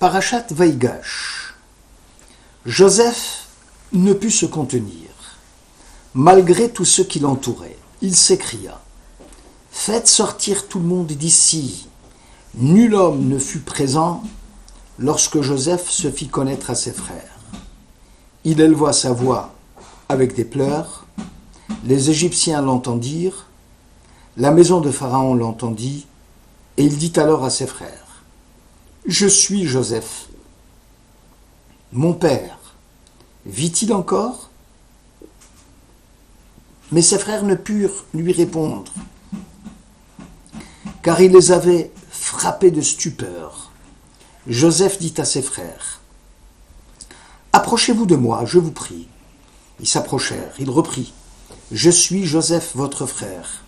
Parashat Vaïgash. Joseph ne put se contenir. Malgré tout ce qui l'entourait, il s'écria : « Faites sortir tout le monde d'ici !» Nul homme ne fut présent lorsque Joseph se fit connaître à ses frères. Il éleva sa voix avec des pleurs. Les Égyptiens l'entendirent. La maison de Pharaon l'entendit. Et il dit alors à ses frères : « Je suis Joseph. Mon père vit-il encore ?» Mais ses frères ne purent lui répondre, car il les avait frappés de stupeur. Joseph dit à ses frères : « Approchez-vous de moi, je vous prie. » Ils s'approchèrent. Il reprit : « Je suis Joseph, votre frère,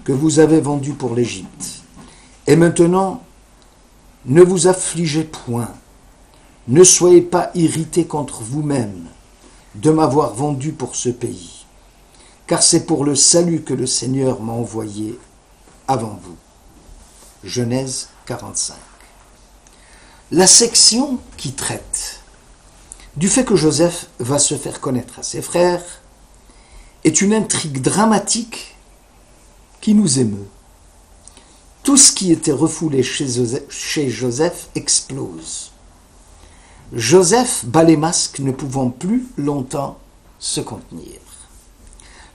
que vous avez vendu pour l'Égypte. Et maintenant, ne vous affligez point. Ne soyez pas irrités contre vous-même de m'avoir vendu pour ce pays, car c'est pour le salut que le Seigneur m'a envoyé avant vous. » Genèse 45. La section qui traite du fait que Joseph va se faire connaître à ses frères est une intrigue dramatique qui nous émeut. Tout ce qui était refoulé chez Joseph explose. Joseph bat les masques, ne pouvant plus longtemps se contenir.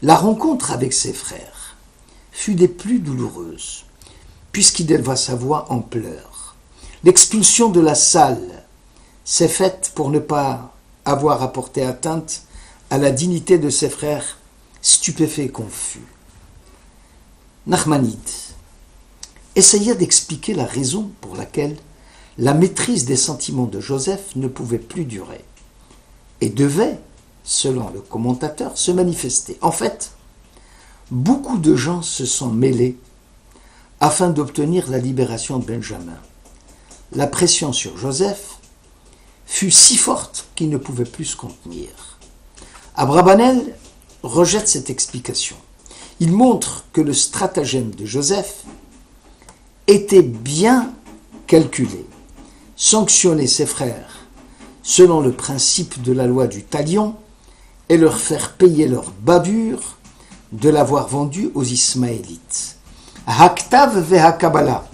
La rencontre avec ses frères fut des plus douloureuses, puisqu'il éleva sa voix en pleurs. L'expulsion de la salle s'est faite pour ne pas avoir apporté atteinte à la dignité de ses frères, stupéfaits et confus. Nachmanide essaya d'expliquer la raison pour laquelle la maîtrise des sentiments de Joseph ne pouvait plus durer et devait, selon le commentateur, se manifester. En fait, beaucoup de gens se sont mêlés afin d'obtenir la libération de Benjamin. La pression sur Joseph fut si forte qu'il ne pouvait plus se contenir. Abrabanel rejette cette explication. Il montre que le stratagème de Joseph était bien calculé. Sanctionner ses frères selon le principe de la loi du talion et leur faire payer leur bavure de l'avoir vendu aux Ismaélites. Haktav ve'hakabala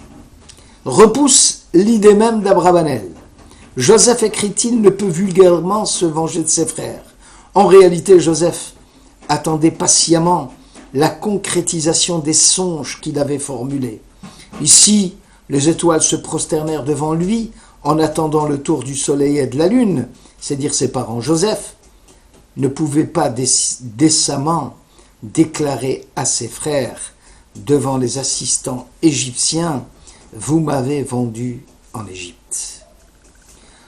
repousse l'idée même d'Abrabanel. Joseph, écrit-il, ne peut vulgairement se venger de ses frères. En réalité, Joseph attendait patiemment la concrétisation des songes qu'il avait formulés. Ici, les étoiles se prosternèrent devant lui en attendant le tour du soleil et de la lune, c'est dire ses parents. Joseph ne pouvait pas décemment déclarer à ses frères devant les assistants égyptiens : « Vous m'avez vendu en Égypte ».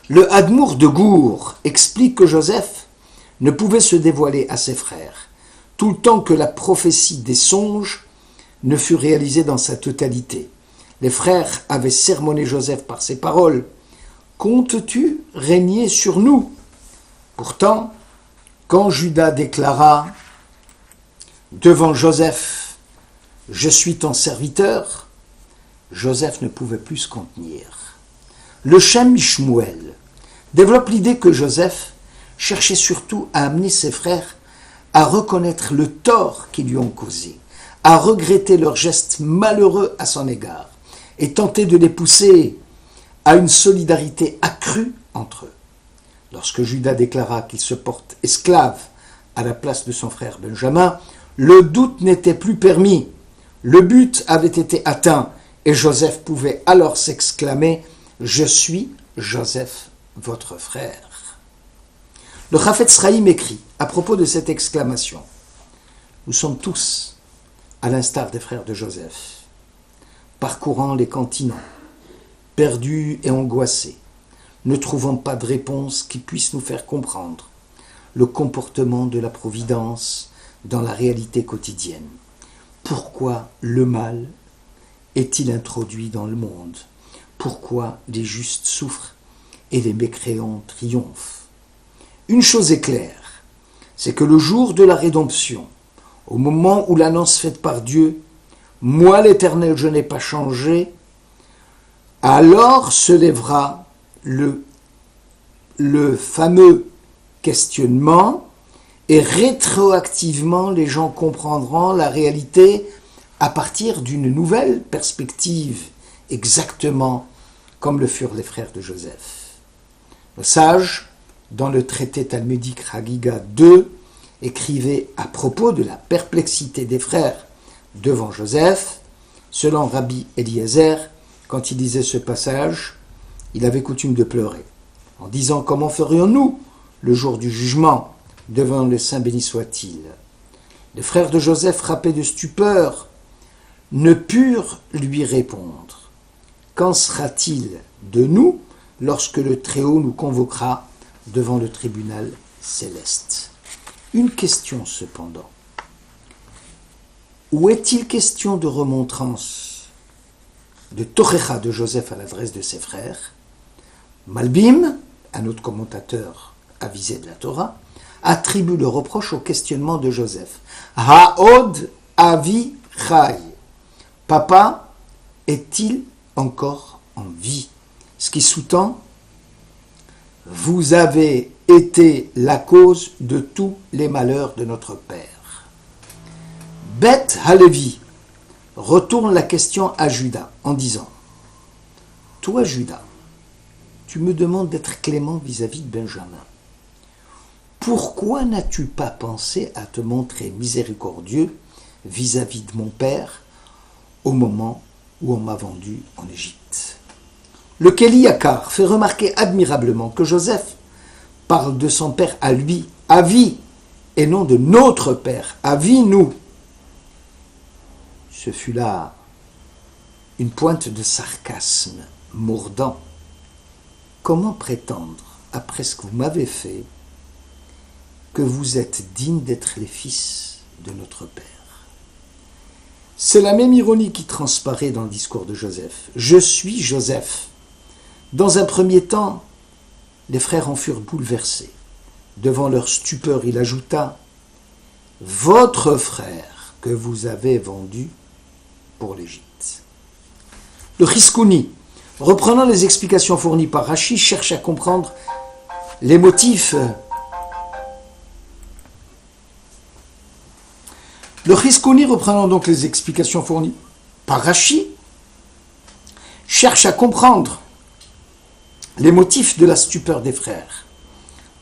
Le Hadmour de Gour explique que Joseph ne pouvait se dévoiler à ses frères tout le temps que la prophétie des songes ne fut réalisée dans sa totalité. Les frères avaient sermonné Joseph par ces paroles : « Comptes-tu régner sur nous ?» Pourtant, quand Judas déclara devant Joseph : « Je suis ton serviteur », Joseph ne pouvait plus se contenir. Le Shem Shmuel développe l'idée que Joseph cherchait surtout à amener ses frères à reconnaître le tort qu'ils lui ont causé, à regretter leurs gestes malheureux à son égard et tenter de les pousser à une solidarité accrue entre eux. Lorsque Judas déclara qu'il se porte esclave à la place de son frère Benjamin, le doute n'était plus permis. Le but avait été atteint et Joseph pouvait alors s'exclamer : « Je suis Joseph, votre frère ». Le Chafetz Chaim écrit à propos de cette exclamation : « Nous sommes tous, à l'instar des frères de Joseph, parcourant les continents, perdus et angoissés, ne trouvant pas de réponse qui puisse nous faire comprendre le comportement de la Providence dans la réalité quotidienne. Pourquoi le mal est-il introduit dans le monde ? Pourquoi les justes souffrent et les mécréants triomphent ? Une chose est claire, c'est que le jour de la rédemption, au moment où l'annonce faite par Dieu, « Moi l'Éternel, je n'ai pas changé », alors se lèvera le fameux questionnement, et rétroactivement les gens comprendront la réalité à partir d'une nouvelle perspective, exactement comme le furent les frères de Joseph. Le sage, dans le traité talmudique Hagiga 2, écrivait à propos de la perplexité des frères devant Joseph. Selon Rabbi Eliezer, quand il lisait ce passage, il avait coutume de pleurer, en disant « Comment ferions-nous le jour du jugement devant le Saint béni soit-il » Les frères de Joseph, frappés de stupeur, ne purent lui répondre. Qu'en sera-t-il de nous lorsque le Très-Haut nous convoquera devant le tribunal céleste? Une question cependant. Où est-il question de remontrance de Tochecha de Joseph à l'adresse de ses frères? Malbim, un autre commentateur avisé de la Torah, attribue le reproche au questionnement de Joseph. Ha'od avi chai. Papa est-il encore en vie? Ce qui sous-tend, vous avez été la cause de tous les malheurs de notre père. Beth Halevi retourne la question à Judas en disant « Toi, Judas, tu me demandes d'être clément vis-à-vis de Benjamin. Pourquoi n'as-tu pas pensé à te montrer miséricordieux vis-à-vis de mon père au moment où on m'a vendu en Égypte ?» Le Keli Yakar fait remarquer admirablement que Joseph parle de son père à lui, Avi, et non de notre père, Avi nous. Ce fut là une pointe de sarcasme mordant. Comment prétendre, après ce que vous m'avez fait, que vous êtes dignes d'être les fils de notre père? C'est la même ironie qui transparaît dans le discours de Joseph. Je suis Joseph. Dans un premier temps, les frères en furent bouleversés. Devant leur stupeur, il ajouta « Votre frère que vous avez vendu pour l'Égypte. » Le Chiskouni, reprenant les explications fournies par Rachi, cherche à comprendre les motifs. Le Chiskouni, reprenant donc les explications fournies par Rachi, cherche à comprendre les motifs de la stupeur des frères.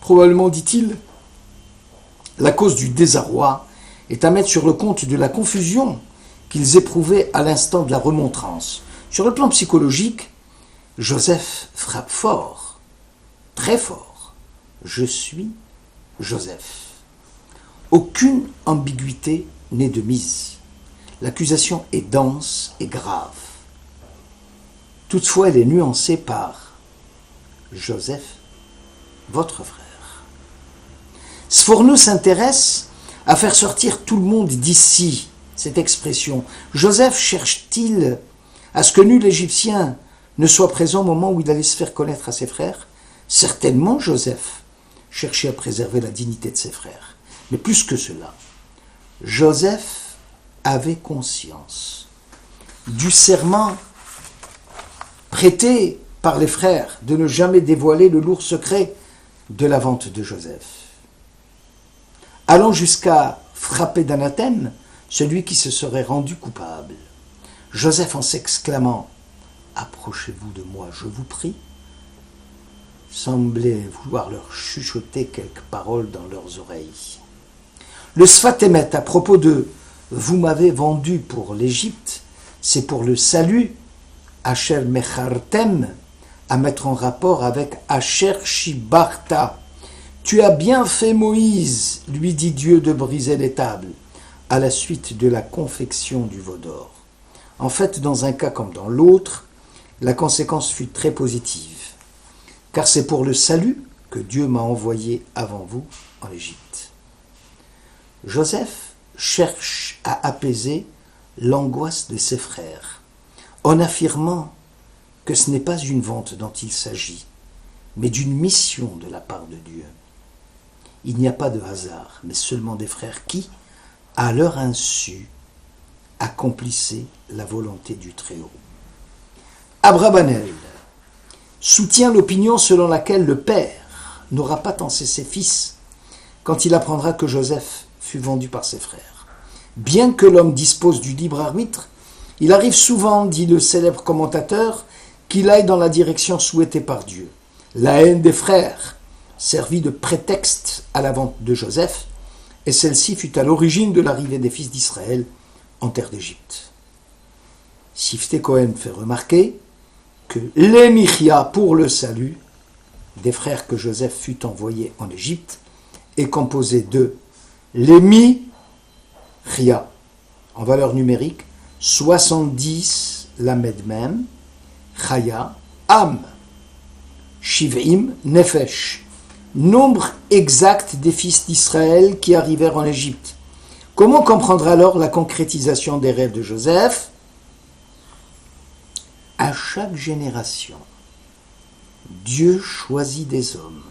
Probablement, dit-il, la cause du désarroi est à mettre sur le compte de la confusion qu'ils éprouvaient à l'instant de la remontrance. Sur le plan psychologique, Joseph frappe fort, très fort. Je suis Joseph. Aucune ambiguïté n'est de mise. L'accusation est dense et grave. Toutefois, elle est nuancée par Joseph, votre frère. Sforno s'intéresse à faire sortir tout le monde d'ici, cette expression. Joseph cherche-t-il à ce que nul Égyptien ne soit présent au moment où il allait se faire connaître à ses frères? Certainement, Joseph cherchait à préserver la dignité de ses frères. Mais plus que cela, Joseph avait conscience du serment prêté par les frères de ne jamais dévoiler le lourd secret de la vente de Joseph, allant jusqu'à frapper d'anathème celui qui se serait rendu coupable. Joseph, en s'exclamant « Approchez-vous de moi, je vous prie », semblait vouloir leur chuchoter quelques paroles dans leurs oreilles. Le Sfat Emet, à propos de « Vous m'avez vendu pour l'Égypte », c'est pour le salut, Asher Mechartem, à mettre en rapport avec Asher Shibarta. Tu as bien fait, Moïse, lui dit Dieu, de briser les tables, à la suite de la confection du veau d'or. En fait, dans un cas comme dans l'autre, la conséquence fut très positive, car c'est pour le salut que Dieu m'a envoyé avant vous en Égypte. Joseph cherche à apaiser l'angoisse de ses frères, en affirmant que ce n'est pas une vente dont il s'agit, mais d'une mission de la part de Dieu. Il n'y a pas de hasard, mais seulement des frères qui, à leur insu, accomplissaient la volonté du Très-Haut. Abrabanel, soutient l'opinion selon laquelle le père n'aura pas tancé ses fils quand il apprendra que Joseph fut vendu par ses frères. Bien que l'homme dispose du libre arbitre, il arrive souvent, dit le célèbre commentateur, qu'il aille dans la direction souhaitée par Dieu. La haine des frères servit de prétexte à la vente de Joseph, et celle-ci fut à l'origine de l'arrivée des fils d'Israël en terre d'Égypte. Sifté Cohen fait remarquer que l'émichia pour le salut des frères que Joseph fut envoyé en Égypte est composé de l'émichia, en valeur numérique, 70 lamed mem, chaya, am, shiv'im, nefesh, nombre exact des fils d'Israël qui arrivèrent en Égypte. Comment comprendre alors la concrétisation des rêves de Joseph ? À chaque génération, Dieu choisit des hommes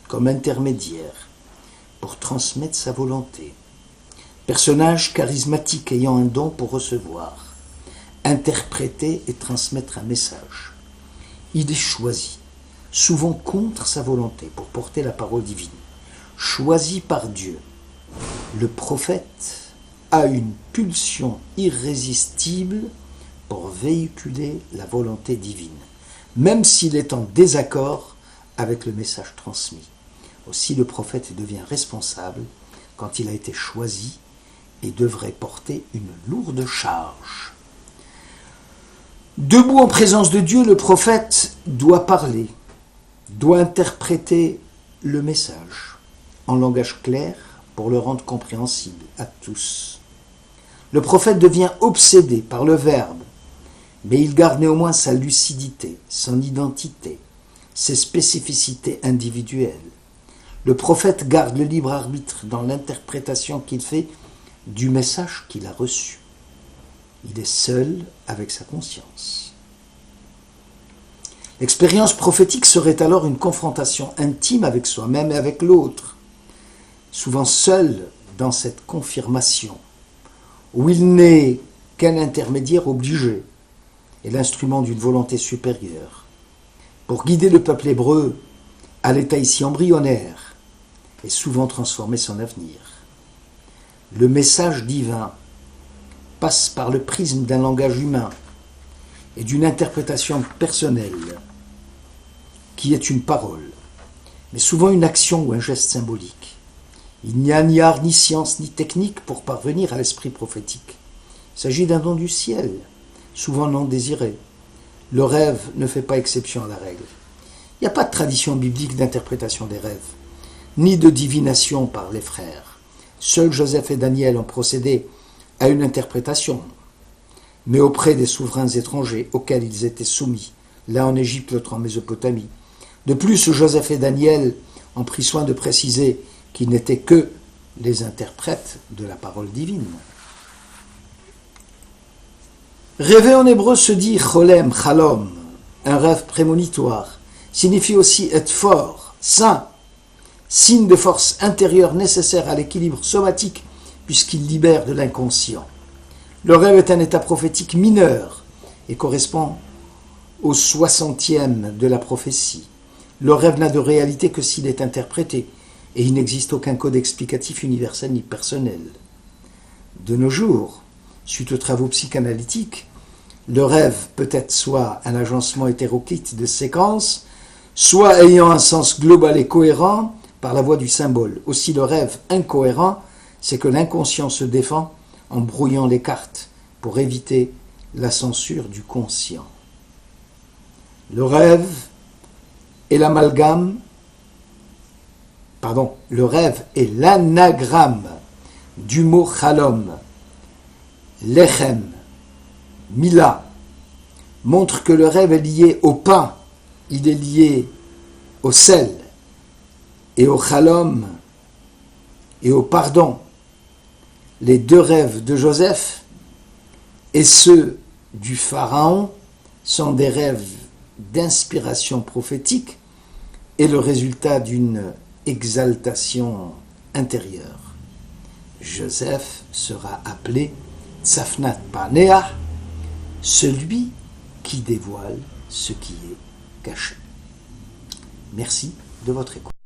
comme intermédiaires pour transmettre sa volonté. Personnages charismatiques ayant un don pour recevoir, interpréter et transmettre un message. Il est choisi, souvent contre sa volonté, pour porter la parole divine. Choisi par Dieu, le prophète a une pulsion irrésistible pour véhiculer la volonté divine, même s'il est en désaccord avec le message transmis. Aussi le prophète devient responsable quand il a été choisi et devrait porter une lourde charge. Debout en présence de Dieu, le prophète doit parler, doit interpréter le message en langage clair pour le rendre compréhensible à tous. Le prophète devient obsédé par le verbe, mais il garde néanmoins sa lucidité, son identité, ses spécificités individuelles. Le prophète garde le libre arbitre dans l'interprétation qu'il fait du message qu'il a reçu. Il est seul avec sa conscience. L'expérience prophétique serait alors une confrontation intime avec soi-même et avec l'autre, souvent seul dans cette confirmation, où il n'est qu'un intermédiaire obligé et l'instrument d'une volonté supérieure, pour guider le peuple hébreu à l'état ici embryonnaire et souvent transformer son avenir. Le message divin passe par le prisme d'un langage humain et d'une interprétation personnelle qui est une parole, mais souvent une action ou un geste symbolique. Il n'y a ni art, ni science, ni technique pour parvenir à l'esprit prophétique. Il s'agit d'un don du ciel, souvent non désiré. Le rêve ne fait pas exception à la règle. Il n'y a pas de tradition biblique d'interprétation des rêves, ni de divination par les frères. Seuls Joseph et Daniel ont procédé à une interprétation, mais auprès des souverains étrangers auxquels ils étaient soumis, l'un en Égypte, l'autre en Mésopotamie. De plus, Joseph et Daniel ont pris soin de préciser qu'ils n'étaient que les interprètes de la parole divine. Rêver en hébreu se dit cholem, chalom, un rêve prémonitoire, signifie aussi être fort, saint, signe de force intérieure nécessaire à l'équilibre somatique puisqu'il libère de l'inconscient. Le rêve est un état prophétique mineur et correspond au 60e de la prophétie. Le rêve n'a de réalité que s'il est interprété et il n'existe aucun code explicatif universel ni personnel. De nos jours, suite aux travaux psychanalytiques, le rêve peut être soit un agencement hétéroclite de séquences, soit ayant un sens global et cohérent par la voie du symbole. Aussi le rêve incohérent, c'est que l'inconscient se défend en brouillant les cartes pour éviter la censure du conscient. Le rêve est l'amalgame, le rêve est l'anagramme du mot chalom, lechem, mila, montre que le rêve est lié au pain, il est lié au sel, et au chalom, et au pardon. Les deux rêves de Joseph et ceux du Pharaon sont des rêves d'inspiration prophétique et le résultat d'une exaltation intérieure. Joseph sera appelé Tzafnat Paneah, celui qui dévoile ce qui est caché. Merci de votre écoute.